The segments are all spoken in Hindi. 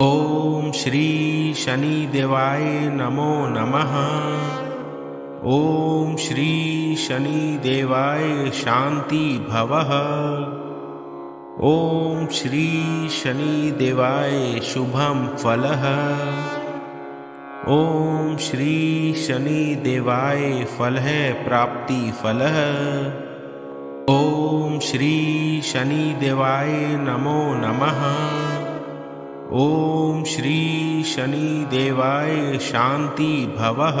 ओम श्री शनिदेवाय नमो नमः। ओम श्री शनिदेवाय शांति भवः। ओम श्री शनिदेवाय शुभम फलः। ओम श्री शनिदेवाय फलः प्राप्ति फलः। ओम श्री शनिदेवाय नमो नमः। ओम श्री शनिदेवाय शांति भवः।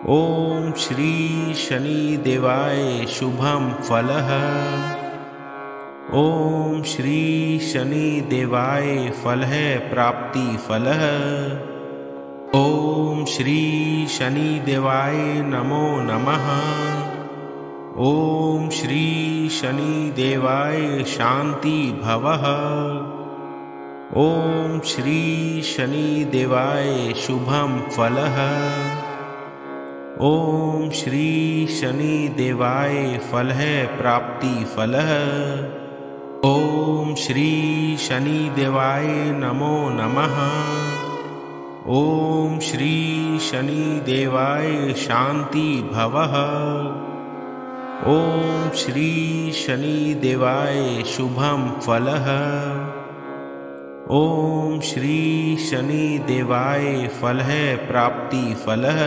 ओम श्री शनिदेवाय शुभम फलः। ओम श्री शनिदेवाय फलः प्राप्ति फलः। ओम श्री शनिदेवाय नमो नमः। ओम श्री शनिदेवाय शांति भवः। ओम श्री शनिदेवाय शुभम फलः। ओम श्री शनिदेवाय फलः प्राप्ति फलः। ओम श्री शनिदेवाय नमो नमः। ओम श्री शनिदेवाय शांति भवः। ओम श्री शनिदेवाय शुभम फलः। ओम श्री शनिदेवाय फलः प्राप्ति फलः।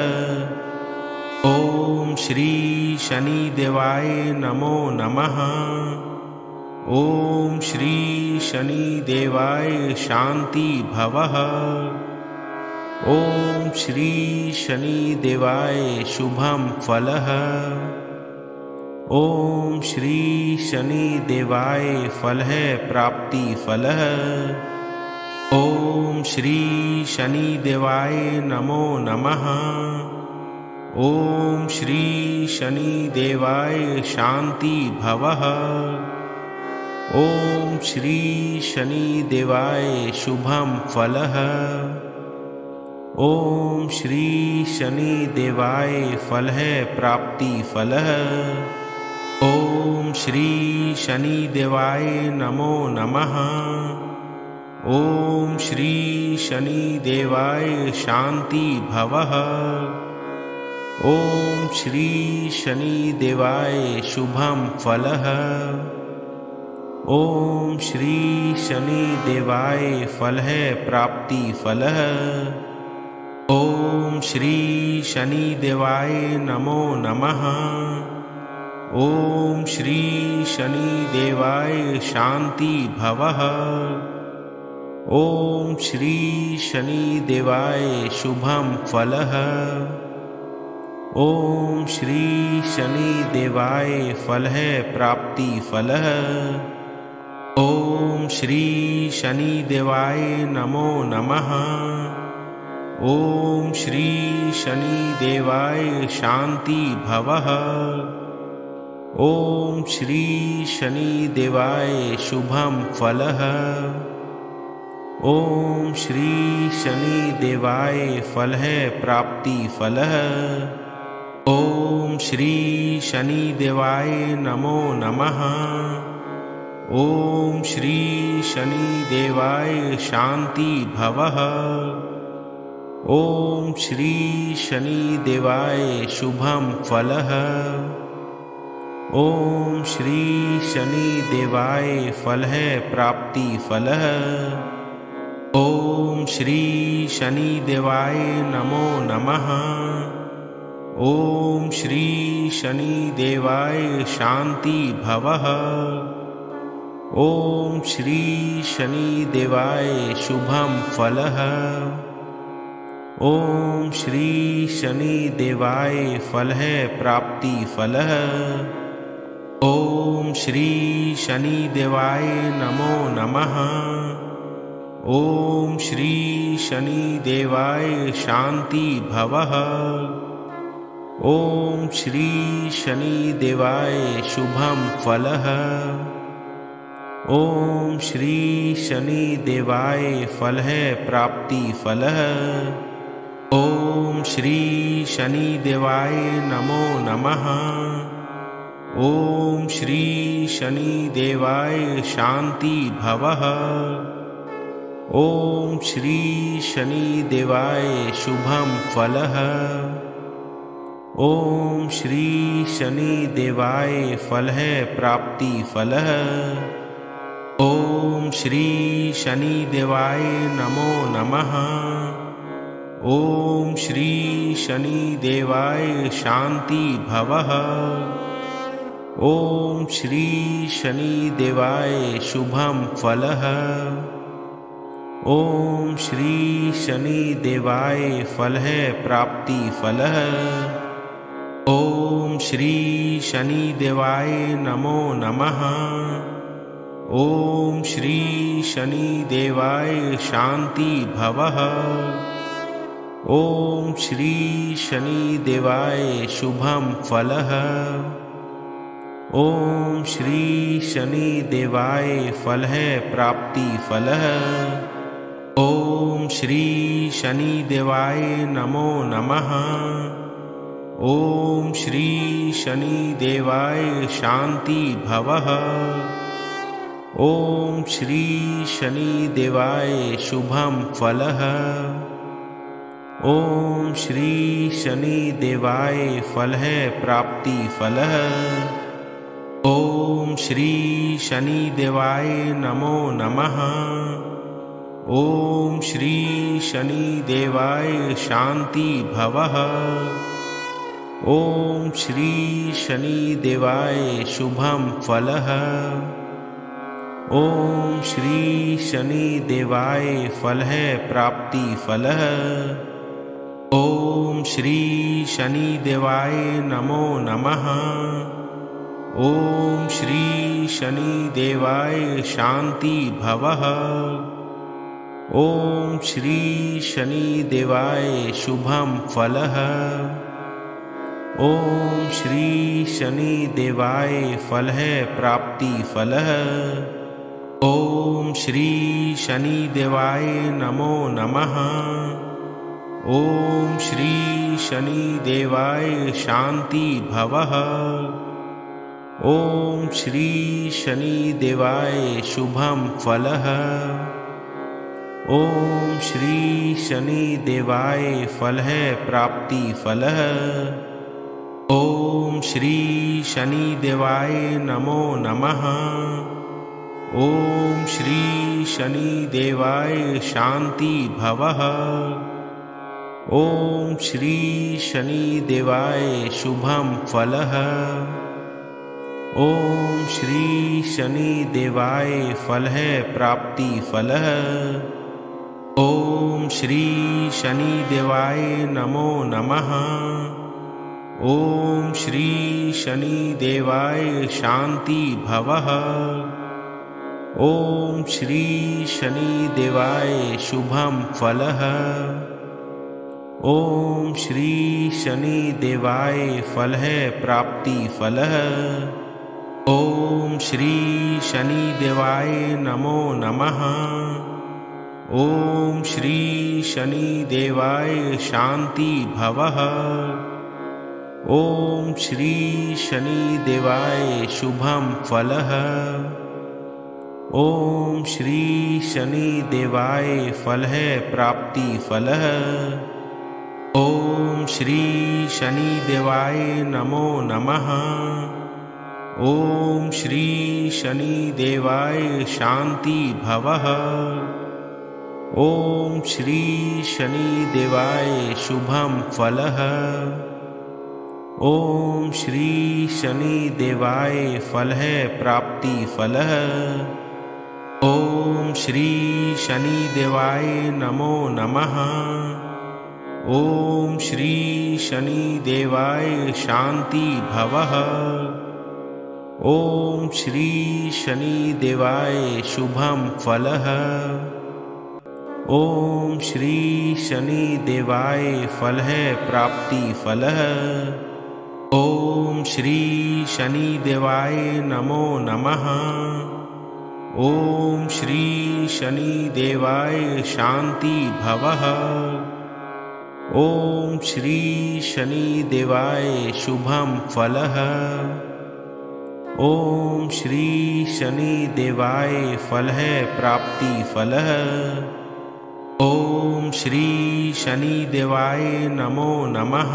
ओम श्री शनिदेवाय नमो नमः। ओम श्री शनिदेवाय शांति भवः। ओम श्री शनिदेवाय शुभम फलः। ओम श्री शनिदेवाय फलः प्राप्ति फलः। ओम श्री शनिदेवाय नमो नमः। ओम श्री शनिदेवाय शांति भवः। ओम श्री शनिदेवाय शुभम फलः। ओम श्री शनिदेवाय फलः प्राप्ति फलः। ओम श्री शनिदेवाय नमो नमः। ओम श्री शनिदेवाय शांति भवः। ओम श्री शनिदेवाय शुभम फलः। ओम श्री शनिदेवाय फलः प्राप्ति फलः। ओम श्री शनिदेवाय नमो नमः। ओम श्री शनिदेवाय शांति भवः। ओम श्री शनिदेवाय शुभम फलः। ओम श्री शनिदेवाय फलः प्राप्ति फलः। ओम श्री शनिदेवाय नमो नमः। ओम श्री शनिदेवाय शांति भवः। ओम श्री शनिदेवाय शुभम फलः। ओम श्री शनिदेवाय फलः प्राप्ति फलः। ओम श्री शनिदेवाय नमो नमः। ओम श्री शनिदेवाय शांति भवः। ओम श्री शनिदेवाय शुभम फलः। ओम श्री शनिदेवाय फलः प्राप्ति फलः। ओम श्री शनिदेवाय नमो नमः। ओम श्री शनिदेवाय शांति भवः। ओम श्री शनिदेवाय शुभम फलः। ओम श्री शनिदेवाय फलः प्राप्ति फलः। ओम श्री शनिदेवाय नमो नमः। ओम श्री शनिदेवाय शांति भवः। ओम श्री शनिदेवाय शुभम फलः। ओम श्री शनिदेवाय फलः प्राप्ति फलः। ओम श्री शनिदेवाय नमो नमः। ओम श्री शनिदेवाय शांति भवः। ॐ श्री शनिदेवाय शुभं फलः। ॐ श्री शनिदेवाय फलः प्राप्ति फलः। ॐ श्री शनिदेवाय नमो नमः। ॐ श्री शनिदेवाय शांति भवः। ॐ श्री शनिदेवाय शुभं फलः। ॐ श्री शनिदेवाय फलः प्राप्ति फलः। ॐ श्री शनिदेवाय नमो नमः। ॐ श्री शनिदेवाय शांति भवः। ॐ श्री शनिदेवाय शुभं फलः। ॐ श्री शनिदेवाय फलः प्राप्ति फलः। ॐ श्री शनिदेवाय नमो नमः। ॐ श्री शनिदेवाय शांति भवः। ॐ श्री शनिदेवाय शुभं फलः। ॐ श्री शनिदेवाय फलः प्राप्ति फलः। ॐ श्री शनिदेवाय नमो नमः। ॐ श्री शनिदेवाय शांति भवः। ॐ श्री शनिदेवाय शुभं फलः। ॐ श्री शनिदेवाय फलः प्राप्ति फलः। ॐ श्री शनिदेवाय नमो नमः। ॐ श्री शनिदेवाय शांति भवः। ॐ श्री शनिदेवाय शुभं फलः। ॐ श्री शनिदेवाय फलः प्राप्ति फलः। ॐ श्री शनिदेवाय नमो नमः। ॐ श्री शनिदेवाय शांति भवः। ॐ श्री शनिदेवाय शुभं फलः। ॐ श्री शनिदेवाय फलः प्राप्ति फलः। ॐ श्री शनिदेवाय नमो नमः। ॐ श्री शनिदेवाय शांति भवः। ॐ श्री शनिदेवाय शुभं फलः। ॐ श्री शनिदेवाय फलः प्राप्ति फलः। ॐ श्री शनिदेवाय नमो नमः। ॐ श्री शनिदेवाय शांति भवः। ॐ श्री शनिदेवाय शुभं फलः। ॐ श्री शनिदेवाय फलः प्राप्ति फलः। ॐ श्री शनिदेवाय नमो नमः। ॐ श्री शनिदेवाय शांति भवः। ॐ श्री शनिदेवाय शुभं फलः। ॐ श्री शनिदेवाय फलः प्राप्ति फलः। ॐ श्री शनिदेवाय नमो नमः। ॐ श्री शनिदेवाय शांति भवः। ॐ श्री शनिदेवाय शुभं फलः। ॐ श्री शनिदेवाय फलः प्राप्ति फलः। ॐ श्री शनिदेवाय नमो नमः। ॐ श्री शनिदेवाय शांति भवः। ॐ श्री शनिदेवाय शुभं फलः। ॐ श्री शनिदेवाय फलः प्राप्ति फलः। ॐ श्री शनिदेवाय नमो नमः। ॐ श्री शनिदेवाय शांति भवः। ॐ श्री शनिदेवाय शुभं फलः। ॐ श्री शनिदेवाय फलः प्राप्ति फलः। ओम श्री शनिदेवाय नमो नमः।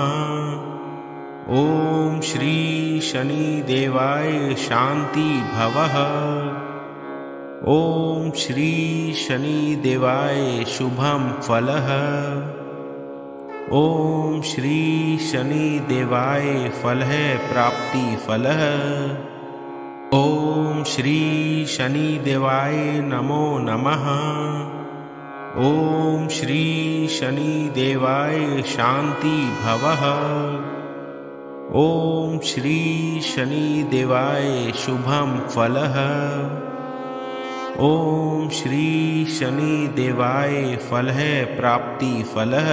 ओम श्री शनिदेवाय शांति भवः। ओम श्री शनिदेवाय शुभम फलः। ओम श्री शनिदेवाय फलः प्राप्ति फलः। ओम श्री शनिदेवाय नमो नमः। ओम श्री शनिदेवाय शांति भवः। ओम श्री शनिदेवाय शुभम फलः। ओम श्री शनिदेवाय फलः प्राप्ति फलः।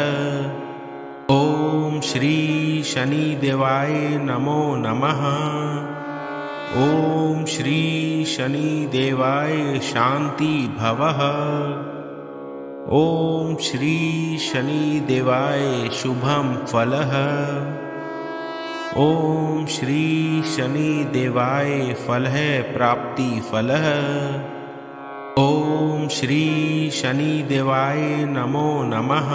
ओम श्री शनिदेवाय नमो नमः। ओम श्री शनिदेवाय शांति भवः। ओम श्री शनिदेवाय शुभम फलः। ओम श्री शनिदेवाय फलः प्राप्ति फलः। ओम श्री शनिदेवाय नमो नमः।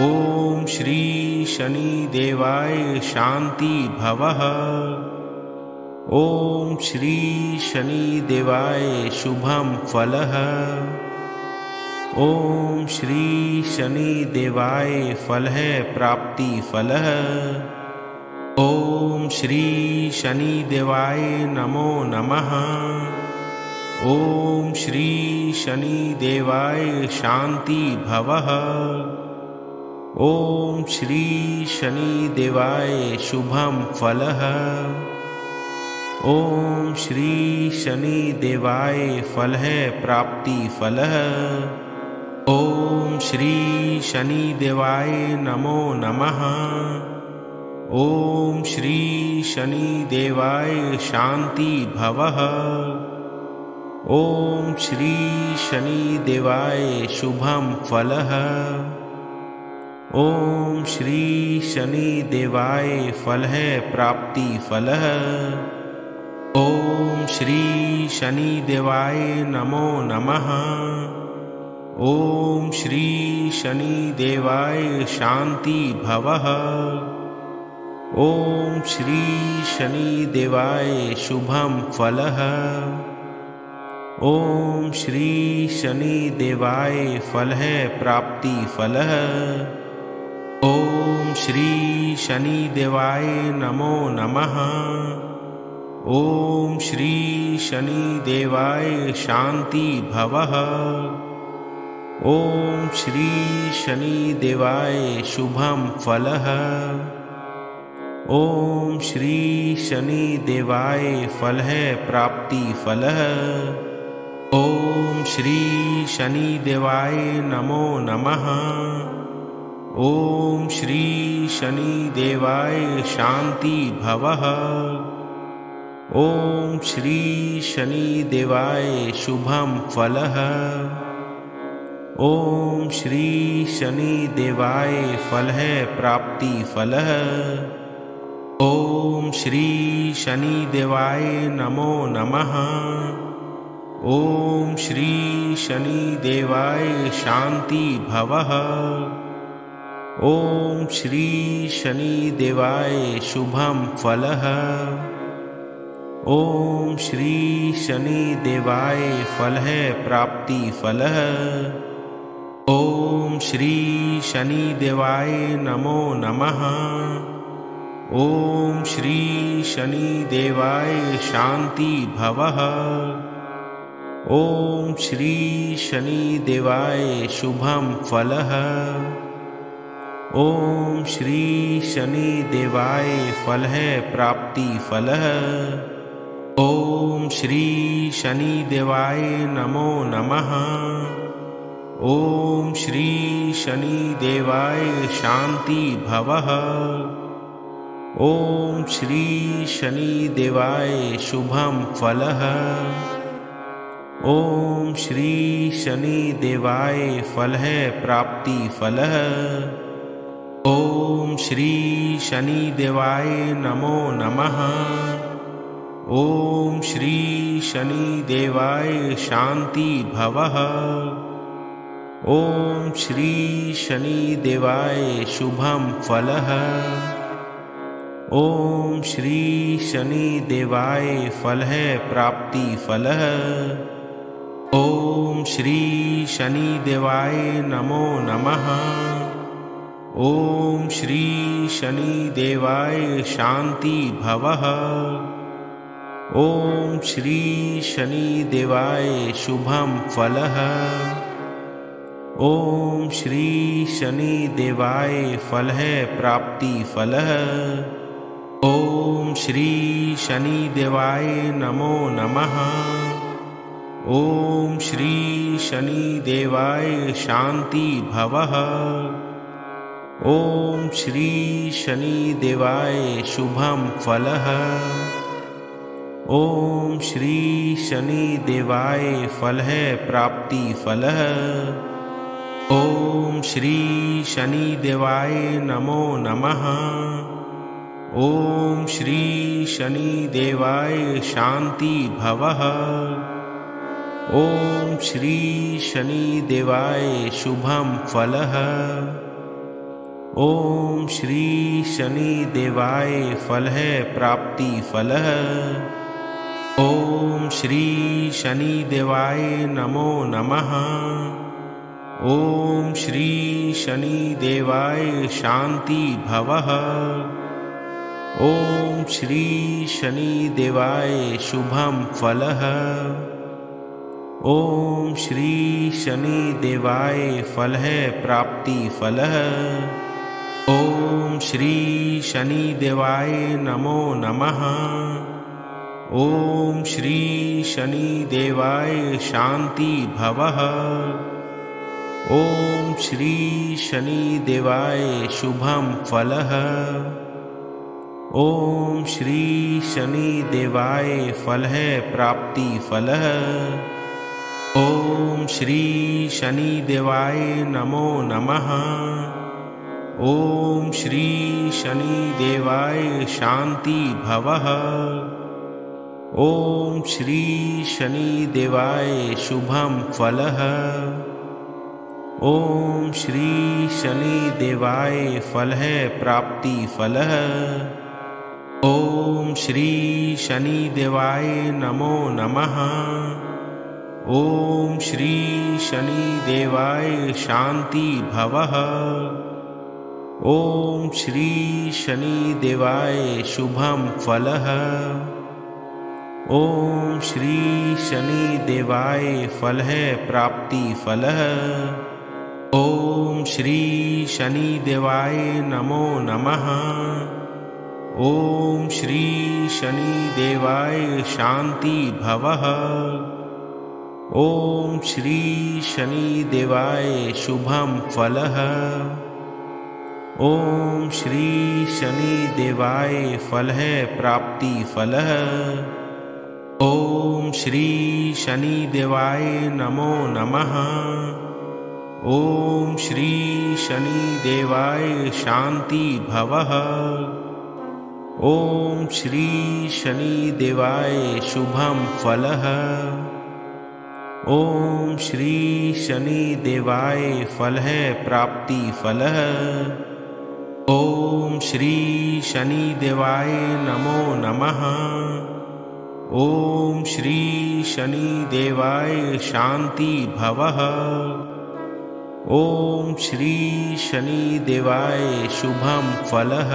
ओम श्री शनिदेवाय शांति भवः। ओम श्री शनिदेवाय शुभम फलः। ओम श्री शनिदेवाय फलः प्राप्ति फलः। ओम श्री शनिदेवाय नमो नमः। ओम श्री शनिदेवाय शांति भवः। ओम श्री शनिदेवाय शुभम फलः। ओम श्री शनिदेवाय फलः प्राप्ति फलः। ओम श्री शनिदेवाय नमो नमः। ओम श्री शनिदेवाय शांति भवः। ओम श्री शनिदेवाय शुभम फलः। ओम श्री शनिदेवाय फलः प्राप्ति फलः। ओम श्री शनिदेवाय नमो नमः। ओम श्री शनिदेवाय शांति भवः। ओम श्री शनिदेवाय शुभम फलः। ओम श्री शनिदेवाय फलः प्राप्ति फलः। ओम श्री शनिदेवाय नमो नमः। ओम श्री शनिदेवाय शांति भवः। ओम श्री शनिदेवाय शुभम फलः। ओम श्री शनिदेवाय फलः प्राप्ति फलः। ओम श्री शनिदेवाय नमो नमः। ओम श्री शनिदेवाय शांति भवः। ओम श्री शनिदेवाय शुभम फलः। ओम श्री शनिदेवाय फलः प्राप्ति फलः। ओम श्री शनिदेवाय नमो नमः। ओम श्री शनिदेवाय शांति भवः। ओम श्री शनिदेवाय शुभम फलः। ओम श्री शनिदेवाय फलः प्राप्ति फलः। ओम श्री शनिदेवाय नमो नमः। ओम श्री शनिदेवाय शांति भवः। ओम श्री शनिदेवाय शुभम फलः। ओम श्री शनिदेवाय फलः प्राप्ति फलः। ओम श्री शनिदेवाय नमो नमः। ओम श्री शनिदेवाय शांति भवः। ओम श्री शनिदेवाय शुभम फलः। ओम श्री शनिदेवाय फलः प्राप्ति फलः। ओम श्री शनिदेवाय नमो नमः। ओम श्री शनिदेवाय शांति भवः। ॐ श्री शनिदेवाय शुभं फलः। ॐ श्री शनिदेवाय फलः प्राप्ति फलः। ॐ श्री शनिदेवाय नमो नमः। ॐ श्री शनिदेवाय शांति भवः। ॐ श्री शनिदेवाय शुभं फलः। ॐ श्री शनिदेवाय फलः प्राप्ति फलः। ॐ श्री शनिदेवाय नमो नमः। ॐ श्री शनिदेवाय शांति भवः। ॐ श्री शनिदेवाय शुभं फलः। ॐ श्री शनिदेवाय फलः प्राप्ति फलः। ॐ श्री शनिदेवाय नमो नमः। ॐ श्री शनिदेवाय शांति भवः। ॐ श्री शनिदेवाय शुभं फलः। ॐ श्री शनिदेवाय फलः प्राप्ति फलः। ॐ श्री शनिदेवाय नमो नमः। ॐ श्री शनिदेवाय शांति भवः। ॐ श्री शनिदेवाय शुभं फलः। ॐ श्री शनिदेवाय फलः प्राप्ति फलः। ॐ श्री शनिदेवाय नमो नमः। ॐ श्री शनिदेवाय शांति भवः। ॐ श्री शनिदेवाय शुभं फलः। ॐ श्री शनिदेवाय फलः प्राप्ति फलः। ॐ श्री शनिदेवाय नमो नमः। ॐ श्री शनिदेवाय शांति भवः। ॐ श्री शनिदेवाय शुभं फलः। ॐ श्री शनिदेवाय फलः प्राप्ति फलः। ॐ श्री शनिदेवाय नमो नमः। ॐ श्री शनिदेवाय शांति भवः। ॐ श्री शनिदेवाय शुभं फलः। ॐ श्री शनिदेवाय फलः प्राप्ति फलः। ॐ श्री शनिदेवाय नमो नमः। ॐ श्री शनिदेवाय शांति भवः। ॐ श्री शनिदेवाय शुभं फलः। ॐ श्री शनिदेवाय फलः प्राप्ति फलः। ॐ श्री शनिदेवाय नमो नमः। ॐ श्री शनिदेवाय शांति भवः। ॐ श्री शनिदेवाय शुभं फलः। ॐ श्री शनिदेवाय फलः प्राप्ति फलः। ॐ श्री शनिदेवाय नमो नमः। ॐ श्री शनिदेवाय शांति भवः। ॐ श्री शनिदेवाय शुभं फलः।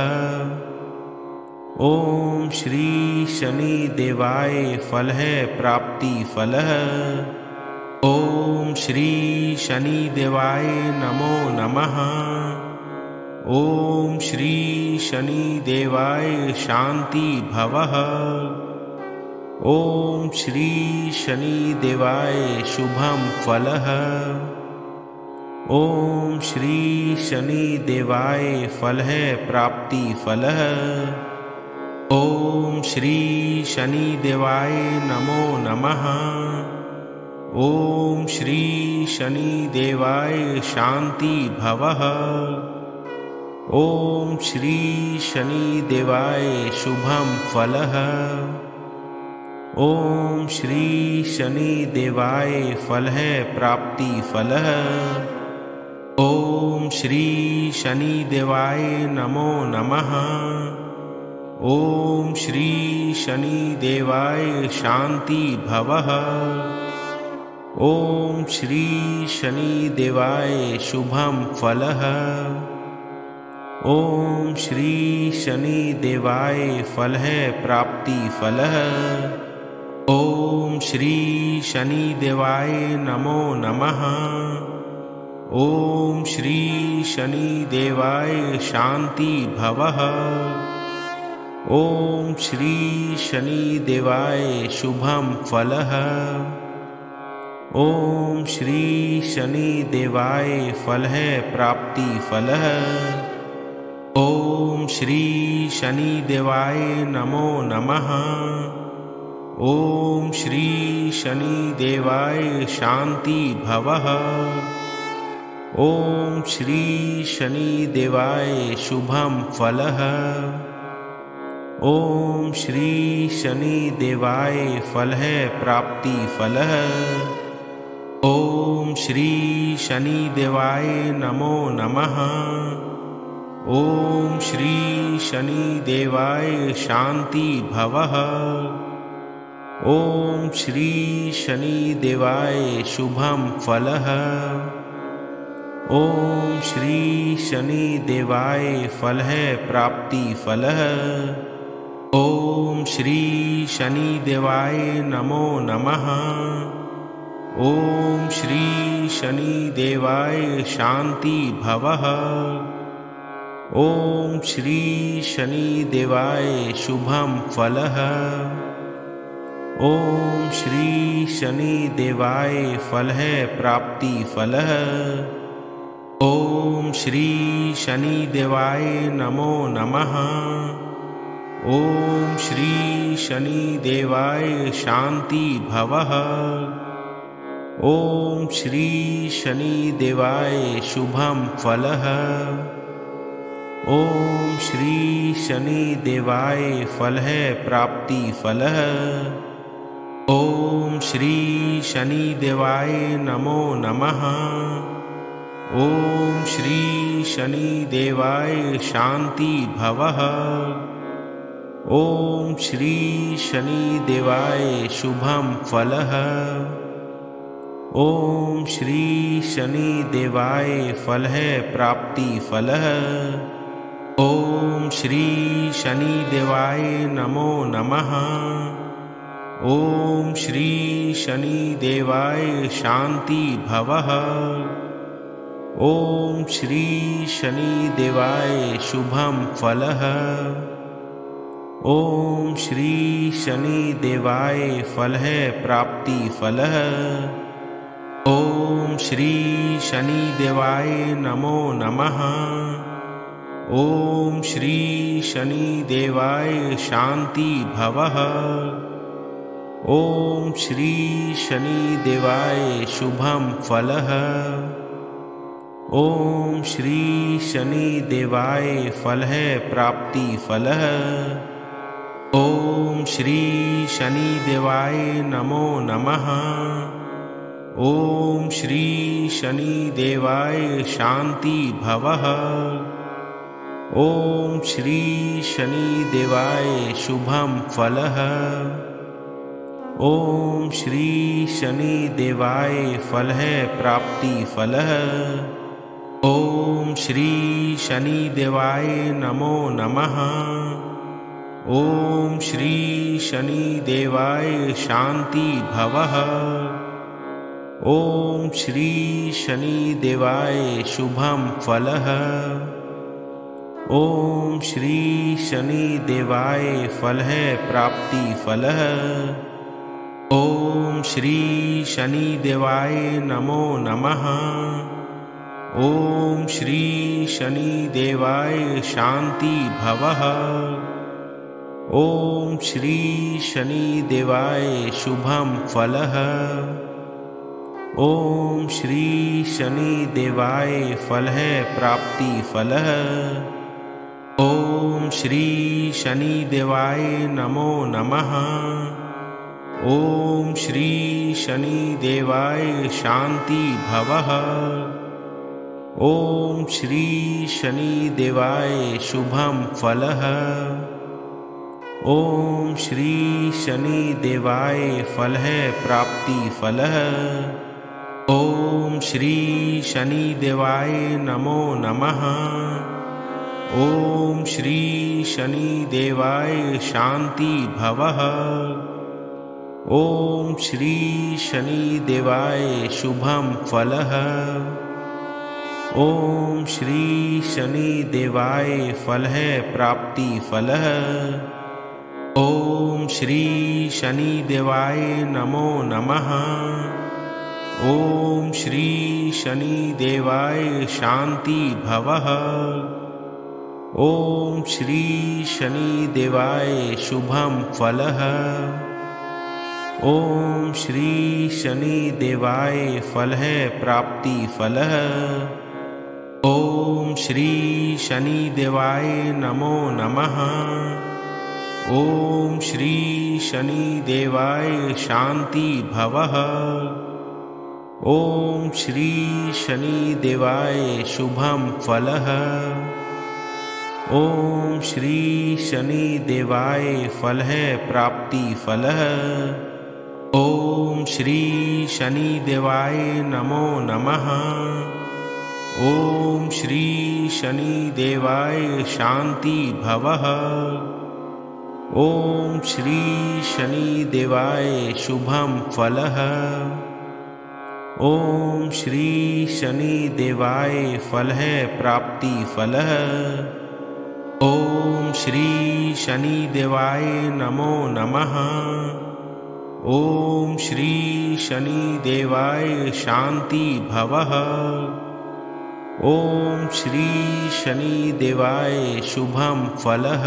ॐ श्री शनिदेवाय फलः प्राप्ति फलः। ॐ श्री शनिदेवाय नमो नमः। ॐ श्री शनिदेवाय शांति भवः। ॐ श्री शनिदेवाय शुभं फलः। ॐ श्री शनिदेवाय फलः प्राप्ति फलः। ॐ श्री शनिदेवाय नमो नमः। ॐ श्री शनिदेवाय शांति भवः। ॐ श्री शनिदेवाय शुभं फलः। ॐ श्री शनिदेवाय फलः प्राप्ति फलः। ओम श्री शनिदेवाय नमो नमः। ओम श्री शनिदेवाय शांति भवः। ओम श्री शनिदेवाय शुभम फलः। ओम श्री शनिदेवाय फलः प्राप्ति फलः। ओम श्री शनिदेवाय नमो नमः। ओम श्री शनिदेवाय शांति भवः। ओम श्री शनिदेवाय शुभम फलः। ओम श्री शनिदेवाय फलः प्राप्ति फलः। ओम श्री शनिदेवाय नमो नमः। ओम श्री शनिदेवाय शांति भवः। ओम श्री शनिदेवाय शुभम फलः। ओम श्री शनिदेवाय फलः प्राप्ति फलः। ओम श्री शनिदेवाय नमो नमः। ओम श्री शनिदेवाय शांति भवः। ओम श्री शनिदेवाय शुभम फलः। ओम श्री शनिदेवाय फलः प्राप्ति फलः। ओम श्री शनिदेवाय नमो नमः। ओम श्री शनिदेवाय शांति भवः। ओम श्री शनिदेवाय शुभम फलः। ओम श्री शनिदेवाय फलः प्राप्ति फलः। ओम श्री शनिदेवाय नमो नमः। ओम श्री शनिदेवाय शांति भवः। ओम श्री शनिदेवाय शुभम फलः। ओम श्री शनिदेवाय फलः प्राप्ति फलः। ओम श्री शनिदेवाय नमो नमः। ओम श्री शनिदेवाय शांति भवः। ओम श्री शनिदेवाय शुभम फलः। ओम श्री शनिदेवाय फलः प्राप्ति फलः। ओम श्री शनिदेवाय नमो नमः। ओम श्री शनिदेवाय शांति भवः। ओम श्री शनिदेवाय शुभम फलः। ओम श्री शनिदेवाय फलः प्राप्ति फलः। ओम श्री शनिदेवाय नमो नमः। ओम श्री शनिदेवाय शांति भवः। ओम श्री शनिदेवाय शुभम फलः। ओम श्री शनिदेवाय फलः प्राप्ति फलः। ओम श्री शनिदेवाय नमो नमः। ओम श्री शनिदेवाय शांति भवः। ओम श्री शनिदेवाय शुभम फलः। ओम श्री शनिदेवाय फलः प्राप्ति फलः। ओम श्री शनिदेवाय नमो नमः। ओम श्री शनिदेवाय शांति भवः। ओम श्री शनिदेवाय शुभम फलः। ओम श्री शनिदेवाय फलः प्राप्ति फलः। ओम श्री शनिदेवाय नमो नमः। ओम श्री शनिदेवाय शांति भवः। ओम श्री शनिदेवाय शुभम फलः। ओम श्री शनिदेवाय फलः प्राप्ति फलः। ओम श्री शनिदेवाय नमो नमः। ओम श्री शनिदेवाय शांति भवः। ओम श्री शनि देवाय शुभम फलः। ओम श्री शनि देवाय फलः प्राप्ति फलः। ओम श्री शनि देवाय नमो नमः। ओम श्री शनि देवाय शांति भवः। ओम श्री शनि देवाय शुभम फलः। ओम श्री शनि देवाय फलः प्राप्ति फलः। ओम श्री शनि देवाय नमो नमः। ओम श्री शनि देवाय शांति भवः। ओम श्री शनि देवाय शुभम फलः। ओम श्री शनि देवाय फलः प्राप्ति फलः। ओम श्री शनि देवाय नमो नमः। ओम श्री शनि देवाय शांति भवः। ओम श्री शनि देवाय शुभम फलः। ओम श्री शनि देवाय फलः प्राप्ति फलः। ओम श्री शनि देवाय नमो नमः। ओम श्री शनि देवाय शांति भवः। ओम श्री शनि देवाय शुभम फलः। ओम श्री शनि देवाय फलः प्राप्ति फलः। ओम श्री शनि देवाय नमो नमः। ओम श्री शनि देवाय शांति भवः। ओम श्री शनि देवाय शुभम फलः।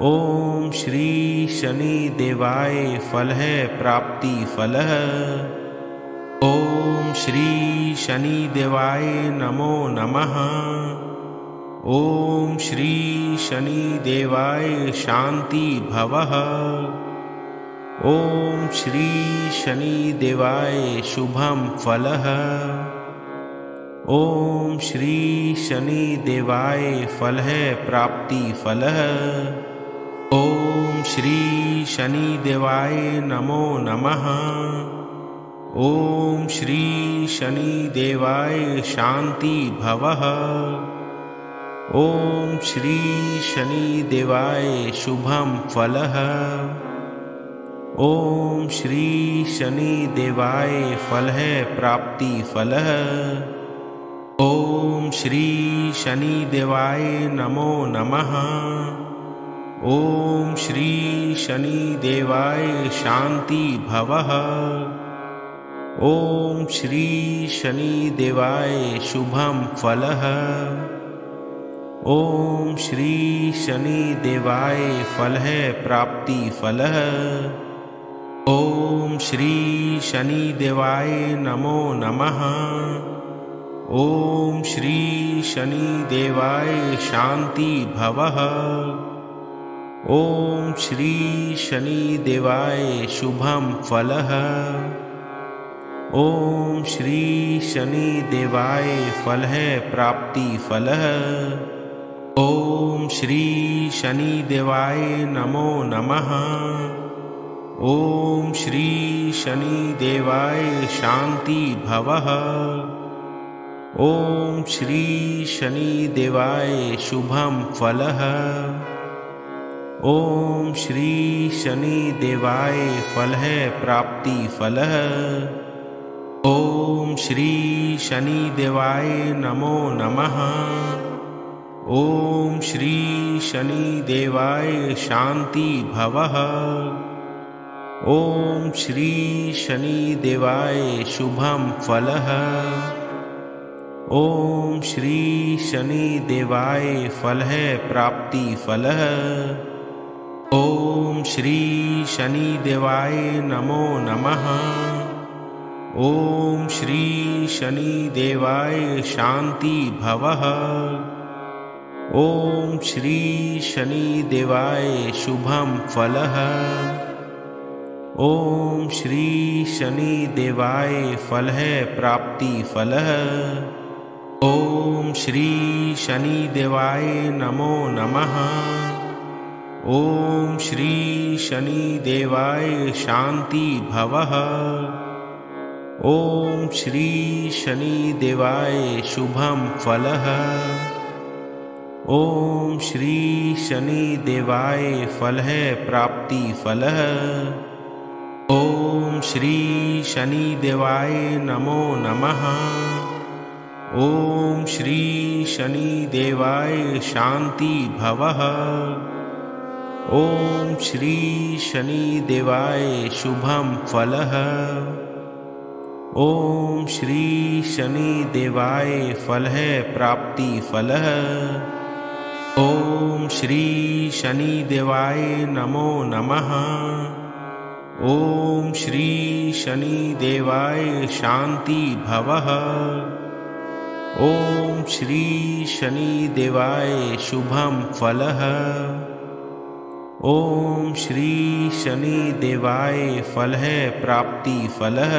ओम श्री शनि देवाय फलः प्राप्ति फलः। ओम श्री शनि देवाय नमो नमः। ओम श्री शनि देवाय शांति भवः। ओम श्री शनि देवाय शुभम फलः। ओम श्री शनि देवाय फलः प्राप्ति फलः। ओम श्री शनि देवाय नमो नमः। ओम श्री शनि देवाय शांति भवः। ओम श्री शनि देवाय शुभम फलः। ओम श्री शनि देवाय फलः प्राप्ति फलः। ओम श्री शनि देवाय नमो नमः। ओम श्री शनि देवाय शांति भवः। ओम श्री शनि देवाय शुभम फलः। ओम श्री शनि देवाय फलः प्राप्ति फलः। ओम श्री शनि देवाय नमो नमः। ओम श्री शनि देवाय शांति भवः। ओम श्री शनि देवाय शुभम फलः। ओम श्री शनि देवाय फलः प्राप्ति फलः। ओम श्री शनि देवाय नमो नमः। ओम श्री शनि देवाय शांति भवः। ओम श्री शनि देवाय शुभम फलः। ओम श्री शनि देवाय फलः प्राप्ति फलः। ओम श्री शनि देवाय नमो नमः। ओम श्री शनि देवाय शांति भवः। ओम श्री शनि देवाय शुभम फलः। ओम श्री शनि देवाय फलः प्राप्ति फलः। ओम श्री शनि देवाय नमो नमः। ओम श्री शनि देवाय शांति भवः। ओम श्री शनि देवाय शुभम फलः। ॐ श्री शनिदेवाय फलः प्राप्तिफलः। ॐ श्री शनिदेवाय नमो नमः। ॐ श्री शनिदेवाय शान्ति भवः। ॐ श्री शनिदेवाय शुभं फलः। ॐ श्री शनिदेवाय फलः प्राप्तिफलः। ॐ श्री शनिदेवाय नमो नमः। ॐ श्री शनिदेवाय शान्ति भवः। ॐ श्री शनिदेवाय शुभं फलः। ॐ श्री शनिदेवाय फलः प्राप्तिफलः। ॐ श्री शनिदेवाय नमो नमः। ॐ श्री शनिदेवाय शान्ति भवः। ॐ श्री शनिदेवाय शुभं फलः। ॐ श्री शनिदेवाय फलः प्राप्तिफलः।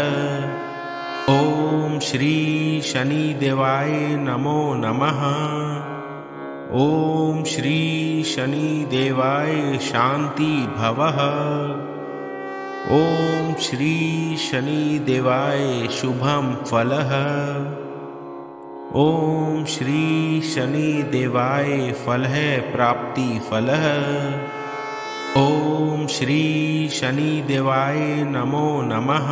ॐ श्री शनिदेवाय नमो नमः। ॐ श्री शनिदेवाय शान्ति भवः। ॐ श्री शनिदेवाय शुभं फलः। ॐ श्री शनिदेवाय फलः प्राप्तिफलः। ॐ श्री शनिदेवाय नमो नमः।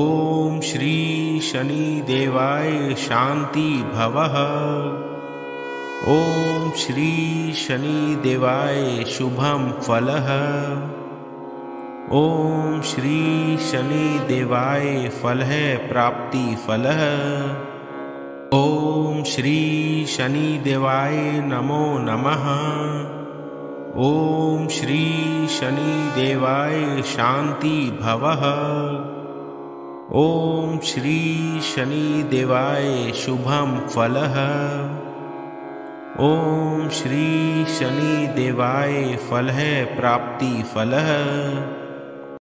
ॐ श्री शनिदेवाय शान्ति भवः। ॐ श्री शनिदेवाय शुभं फलः। ॐ श्री शनिदेवाय फलः प्राप्तिफलः। ॐ श्री शनिदेवाय नमो नमः। ॐ श्री शनिदेवाय शान्ति भवः। ॐ श्री शनिदेवाय शुभं फलः। ॐ श्री शनिदेवाय फलः प्राप्तिफलः।